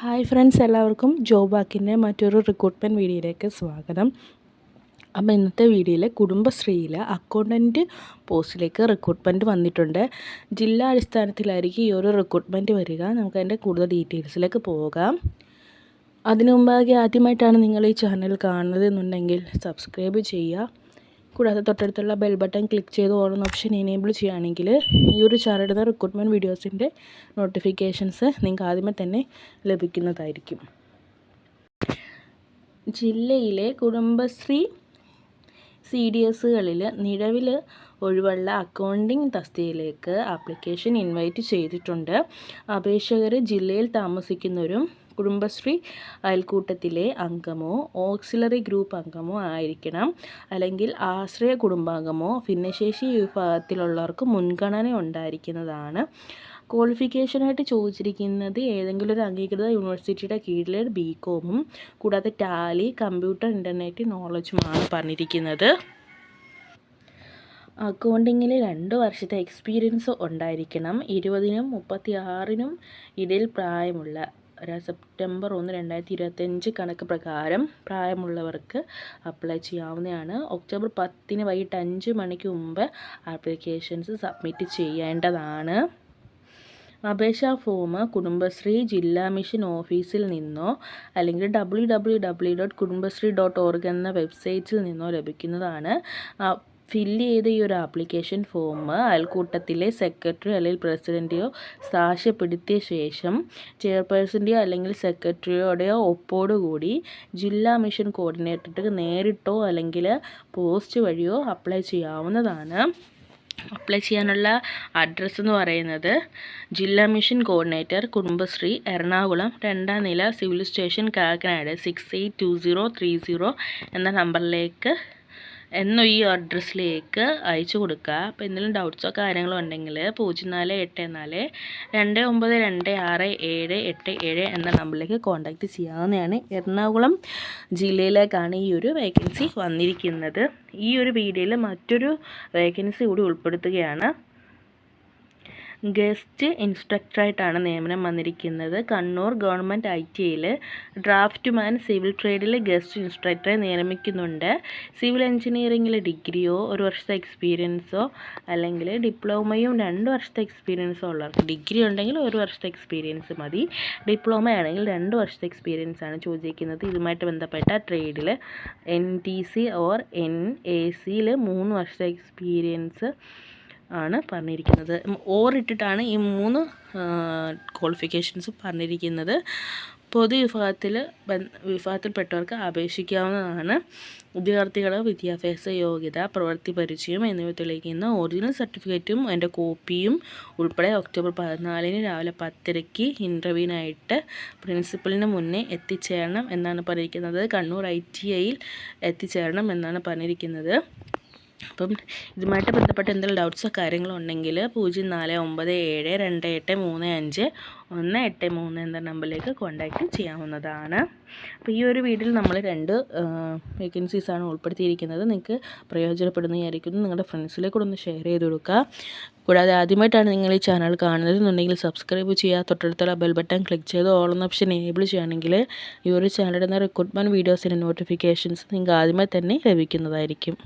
Hi friends, എല്ലാവർക്കും job വാക്കിൻ്റെ മറ്റൊരു റിക്രൂട്ട്മെൻറ്റ് വീഡിയോയിലേക്ക് സ്വാഗതം. അപ്പോൾ ഇന്നത്തെ വീഡിയോയിൽ കുടുംബശ്രീയിൽ അക്കൗണ്ടൻറ്റ് പോസ്റ്റിലേക്ക് റിക്രൂട്ട്മെൻറ്റ് വന്നിട്ടുണ്ട്. ജില്ലാ അടിസ്ഥാനത്തിലായിരിക്കും ഈ ഒരു റിക്രൂട്ട്മെൻറ്റ് വരിക. നമുക്കതിൻ്റെ കൂടുതൽ ഡീറ്റെയിൽസിലേക്ക് പോകാം. അതിനു മുമ്പാകെ ആദ്യമായിട്ടാണ് നിങ്ങൾ ഈ ചാനൽ കാണുന്നത് എന്നുണ്ടെങ്കിൽ സബ്സ്ക്രൈബ് ചെയ്യുക. കൂടാതെ തൊട്ടടുത്തുള്ള ബെൽ ബട്ടൺ ക്ലിക്ക് ചെയ്ത് ഓൾ എന്ന ഓപ്ഷൻ എനേബിൾ ചെയ്യുകയാണെങ്കിൽ ഈ ഒരു ചാനലിടുന്ന റിക്രൂട്ട്മെൻറ്റ് വീഡിയോസിൻ്റെ നോട്ടിഫിക്കേഷൻസ് നിങ്ങൾക്ക് ആദ്യമേ തന്നെ ലഭിക്കുന്നതായിരിക്കും. ജില്ലയിലെ കുടുംബശ്രീ CDSകളിൽ നിലവിൽ ഒഴിവുള്ള അക്കൗണ്ടിംഗ് തസ്തികയിലേക്ക് ആപ്ലിക്കേഷൻ ഇൻവൈറ്റ് ചെയ്തിട്ടുണ്ട്. അപേക്ഷകർ ജില്ലയിൽ താമസിക്കുന്നവരും കുടുംബശ്രീ അയൽക്കൂട്ടത്തിലെ അംഗമോ ഓക്സിലറി ഗ്രൂപ്പ് അംഗമോ ആയിരിക്കണം. അല്ലെങ്കിൽ ആശ്രയ കുടുംബാംഗമോ ഭിന്നശേഷി വിഭാഗത്തിലുള്ളവർക്ക് മുൻഗണന ഉണ്ടായിരിക്കുന്നതാണ്. ക്വാളിഫിക്കേഷനായിട്ട് ചോദിച്ചിരിക്കുന്നത് ഏതെങ്കിലും ഒരു അംഗീകൃത യൂണിവേഴ്സിറ്റിയുടെ കീഴിൽ BCom കൂടാതെ ടാലി, കമ്പ്യൂട്ടർ, ഇൻ്റർനെറ്റ് നോളജുമാണ് പറഞ്ഞിരിക്കുന്നത്. അക്കൗണ്ടിങ്ങിൽ 2 വർഷത്തെ എക്സ്പീരിയൻസ് ഉണ്ടായിരിക്കണം. 20-നും 36-നും ഇടയിൽ പ്രായമുള്ള സെപ്റ്റംബർ 1, 2025 കണക്ക് പ്രകാരം പ്രായമുള്ളവർക്ക് അപ്ലൈ ചെയ്യാവുന്നതാണ്. ഒക്ടോബർ 10 വൈകിട്ട് 5 മണിക്ക് മുമ്പ് ആപ്ലിക്കേഷൻസ് സബ്മിറ്റ് ചെയ്യേണ്ടതാണ്. അപേക്ഷാ ഫോം കുടുംബശ്രീ ജില്ലാ മിഷൻ ഓഫീസിൽ നിന്നോ അല്ലെങ്കിൽ www.kudumbashree.org എന്ന വെബ്സൈറ്റിൽ നിന്നോ ലഭിക്കുന്നതാണ്. ഫില്ല് ചെയ്ത ഈ ഒരു ആപ്ലിക്കേഷൻ ഫോം അയൽക്കൂട്ടത്തിലെ സെക്രട്ടറി അല്ലെങ്കിൽ പ്രസിഡൻറ്റെയോ സാക്ഷ്യപ്പെടുത്തിയ ശേഷം ചെയർപേഴ്സൻ്റെയോ അല്ലെങ്കിൽ സെക്രട്ടറിയുടെയോ ഒപ്പോടുകൂടി ജില്ലാ മിഷൻ കോർഡിനേറ്റർക്ക് നേരിട്ടോ അല്ലെങ്കിൽ പോസ്റ്റ് വഴിയോ അപ്ലൈ ചെയ്യാവുന്നതാണ്. അപ്ലൈ ചെയ്യാനുള്ള അഡ്രസ്സ് എന്ന് പറയുന്നത് ജില്ലാ മിഷൻ കോർഡിനേറ്റർ കുടുംബശ്രീ എറണാകുളം 2ാം നില സിവിൽ സ്റ്റേഷൻ കാക്കനാട് 682030 എന്ന നമ്പറിലേക്ക് ഈ അഡ്രസ്സിലേക്ക് അയച്ചു കൊടുക്കുക. അപ്പോൾ എന്തെങ്കിലും ഡൗട്ട്സോ കാര്യങ്ങളോ ഉണ്ടെങ്കിൽ 0484292677 എന്ന നമ്പറിലേക്ക് കോൺടാക്റ്റ് ചെയ്യാവുന്നതാണ്. എറണാകുളം ജില്ലയിലേക്കാണ് ഈ ഒരു വേക്കൻസി വന്നിരിക്കുന്നത്. ഈ ഒരു വീഡിയോയിൽ മറ്റൊരു വേക്കൻസി കൂടി ഉൾപ്പെടുത്തുകയാണ്. ഗസ്റ്റ് ഇൻസ്ട്രക്ടറായിട്ടാണ് നിയമനം വന്നിരിക്കുന്നത്. കണ്ണൂർ ഗവൺമെൻറ് ITയിൽ ഡ്രാഫ്റ്റ്മാൻ സിവിൽ ട്രേഡിൽ ഗസ്റ്റ് ഇൻസ്ട്രക്ടറെ നിയമിക്കുന്നുണ്ട്. സിവിൽ എഞ്ചിനീയറിംഗിൽ ഡിഗ്രിയോ 1 വർഷത്തെ എക്സ്പീരിയൻസോ അല്ലെങ്കിൽ ഡിപ്ലോമയും 2 വർഷത്തെ എക്സ്പീരിയൻസോ ഉള്ളവർക്ക്, ഡിഗ്രി ഉണ്ടെങ്കിൽ 1 വർഷത്തെ എക്സ്പീരിയൻസ് മതി, ഡിപ്ലോമ ആണെങ്കിൽ 2 വർഷത്തെ എക്സ്പീരിയൻസ് ആണ് ചോദിച്ചിരിക്കുന്നത്. ഇതുമായിട്ട് ബന്ധപ്പെട്ട ട്രേഡിൽ NTC ഓർ NACയിൽ 3 വർഷത്തെ എക്സ്പീരിയൻസ് ആണ് പറഞ്ഞിരിക്കുന്നത്. ഇട്ടിട്ടാണ് ഈ 3 ക്വാളിഫിക്കേഷൻസ് പറഞ്ഞിരിക്കുന്നത്. വിഭാഗത്തിൽപ്പെട്ടവർക്ക് അപേക്ഷിക്കാവുന്നതാണ്. വിദ്യാർത്ഥികളുടെ വിദ്യാഭ്യാസ യോഗ്യത, പ്രവൃത്തി പരിചയം എന്നിവ തെളിയിക്കുന്ന ഒറിജിനൽ സർട്ടിഫിക്കറ്റും അതിൻ്റെ കോപ്പിയും ഉൾപ്പെടെ ഒക്ടോബർ 14 രാവിലെ 10:30 ഇൻ്റർവ്യൂവിനായിട്ട് പ്രിൻസിപ്പലിന് മുന്നേ എത്തിച്ചേരണം എന്നാണ് പറഞ്ഞിരിക്കുന്നത്. കണ്ണൂർ ITയിൽ എത്തിച്ചേരണം എന്നാണ് പറഞ്ഞിരിക്കുന്നത്. അപ്പം ഇതുമായിട്ട് ബന്ധപ്പെട്ട് എന്തെങ്കിലും ഡൗട്ട്സോ കാര്യങ്ങളോ ഉണ്ടെങ്കിൽ 04972835 എന്ന നമ്പറിലേക്ക് കോൺടാക്റ്റ് ചെയ്യാവുന്നതാണ്. അപ്പോൾ ഈ ഒരു വീഡിയോയിൽ നമ്മൾ 2 വേക്കൻസീസാണ് ഉൾപ്പെടുത്തിയിരിക്കുന്നത്. നിങ്ങൾക്ക് പ്രയോജനപ്പെടുന്നതായിരിക്കും. നിങ്ങളുടെ ഫ്രണ്ട്സിലേക്ക് കൂടെ ഒന്ന് ഷെയർ ചെയ്ത് കൊടുക്കുക. കൂടാതെ ആദ്യമായിട്ടാണ് നിങ്ങൾ ഈ ചാനൽ കാണുന്നത് എന്നുണ്ടെങ്കിൽ സബ്സ്ക്രൈബ് ചെയ്യുക. തൊട്ടടുത്തുള്ള ബെൽ ബട്ടൺ ക്ലിക്ക് ചെയ്ത് ഓൾ എന്ന ഓപ്ഷൻ എനേബിൾ ചെയ്യുകയാണെങ്കിൽ ഈ ഒരു ചാനലിൽ നിന്ന് റിക്രൂട്ട്മെൻറ്റ് വീഡിയോസിൻ്റെ നോട്ടിഫിക്കേഷൻസ് നിങ്ങൾക്ക് ആദ്യമേ തന്നെ ലഭിക്കുന്നതായിരിക്കും.